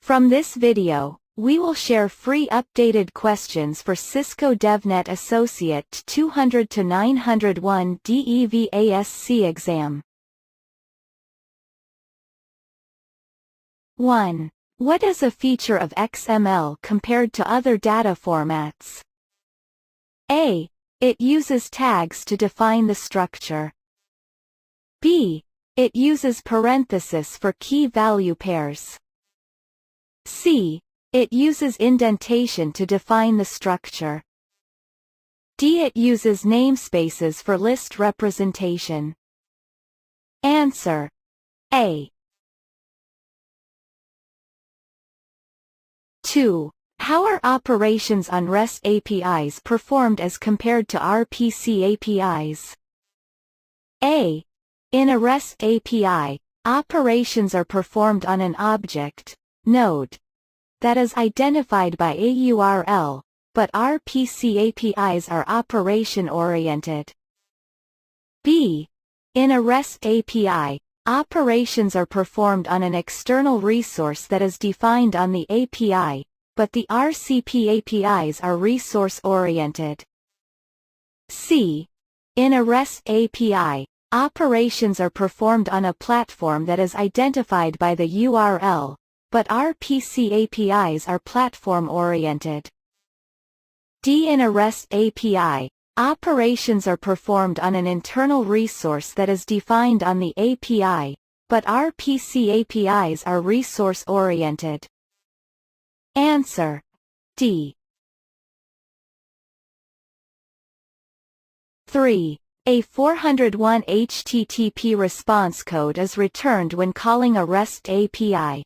From this video, we will share free updated questions for Cisco DevNet Associate 200-901 DEVASC exam. 1. What is a feature of XML compared to other data formats? A. It uses tags to define the structure. B. It uses parentheses for key value pairs. C. It uses indentation to define the structure. D. It uses namespaces for list representation. Answer: A. 2. How are operations on REST APIs performed as compared to RPC APIs? A. In a REST API, operations are performed on an object, node, that is identified by a URL, but RPC APIs are operation-oriented. B. In a REST API, operations are performed on an external resource that is defined on the API, but the RCP APIs are resource-oriented. C. In a REST API, operations are performed on a platform that is identified by the URL, but RPC APIs are platform-oriented. D. In a REST API, operations are performed on an internal resource that is defined on the API, but RPC APIs are resource-oriented. Answer: D. 3. A 401 HTTP response code is returned when calling a REST API.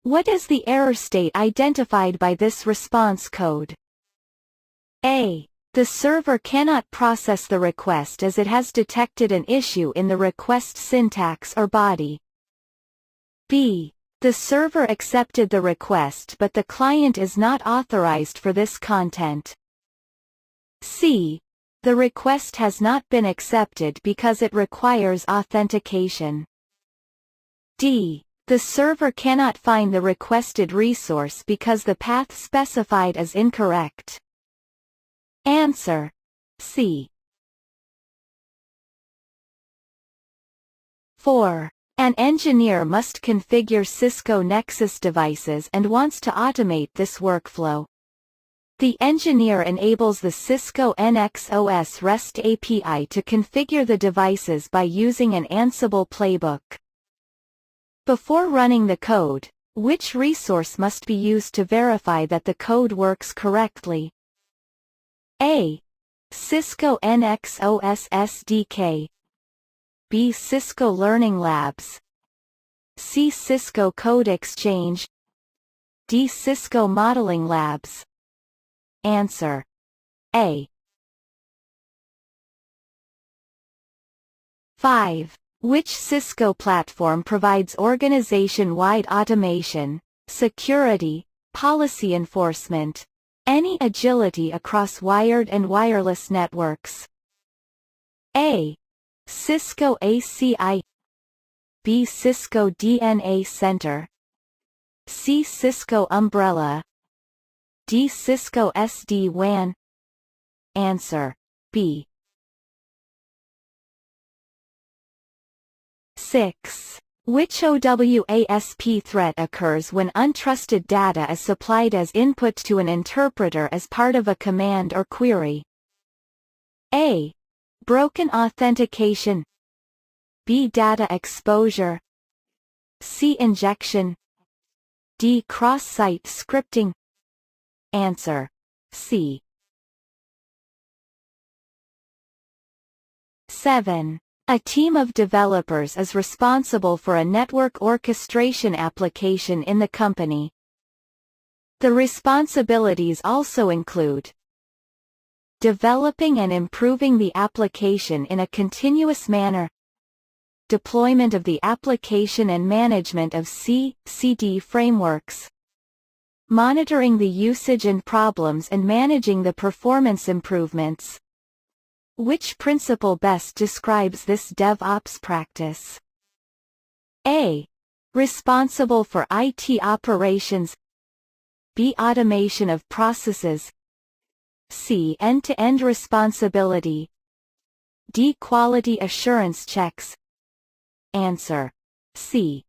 What is the error state identified by this response code? A. The server cannot process the request as it has detected an issue in the request syntax or body. B. The server accepted the request but the client is not authorized for this content. C. The request has not been accepted because it requires authentication. D. The server cannot find the requested resource because the path specified is incorrect. Answer: C. 4. An engineer must configure Cisco Nexus devices and wants to automate this workflow. The engineer enables the Cisco NXOS REST API to configure the devices by using an Ansible playbook. Before running the code, which resource must be used to verify that the code works correctly? A. Cisco NXOS SDK. B. Cisco Learning Labs. C. Cisco Code Exchange. D. Cisco Modeling Labs. Answer: A. 5. Which Cisco platform provides organization-wide automation, security, policy enforcement, any agility across wired and wireless networks? A. Cisco ACI. B. Cisco DNA Center. C. Cisco Umbrella. D. Cisco SD-WAN. Answer: B. 6. Which OWASP threat occurs when untrusted data is supplied as input to an interpreter as part of a command or query? A. Broken authentication. B. Data exposure. C. Injection. D. Cross-site scripting. Answer: C. 7. A team of developers is responsible for a network orchestration application in the company. The responsibilities also include developing and improving the application in a continuous manner, deployment of the application and management of C/CD frameworks, monitoring the usage and problems and managing the performance improvements. Which principle best describes this DevOps practice? A. Responsible for IT operations. B. Automation of processes. C. End-to-end responsibility. D. Quality assurance checks. Answer. C.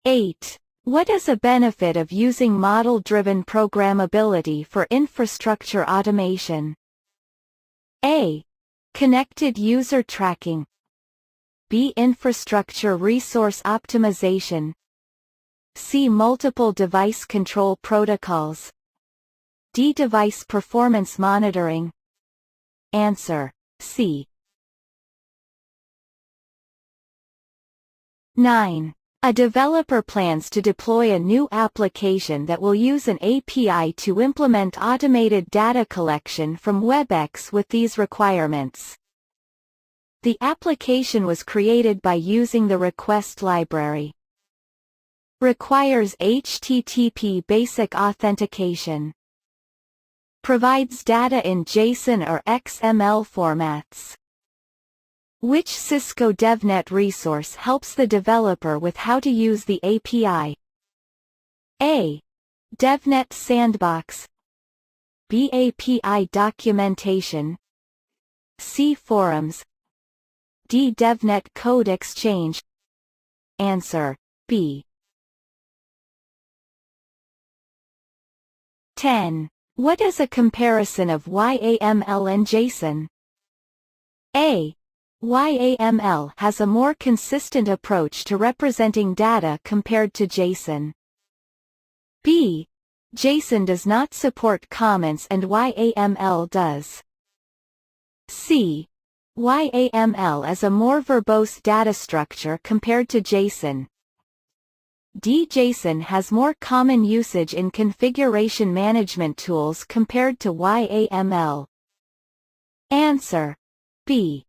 8. What is a benefit of using model-driven programmability for infrastructure automation? A. Connected user tracking. B. Infrastructure resource optimization. C. Multiple device control protocols. D. Device performance monitoring. Answer. C. 9. A developer plans to deploy a new application that will use an API to implement automated data collection from WebEx with these requirements. The application was created by using the request library. Requires HTTP basic authentication. Provides data in JSON or XML formats. Which Cisco DevNet resource helps the developer with how to use the API? A. DevNet Sandbox. B. API documentation. C. Forums. D. DevNet Code Exchange. Answer. B. 10. What is a comparison of YAML and JSON? A. YAML has a more consistent approach to representing data compared to JSON. B. JSON does not support comments and YAML does. C. YAML is a more verbose data structure compared to JSON. D. JSON has more common usage in configuration management tools compared to YAML. Answer. B.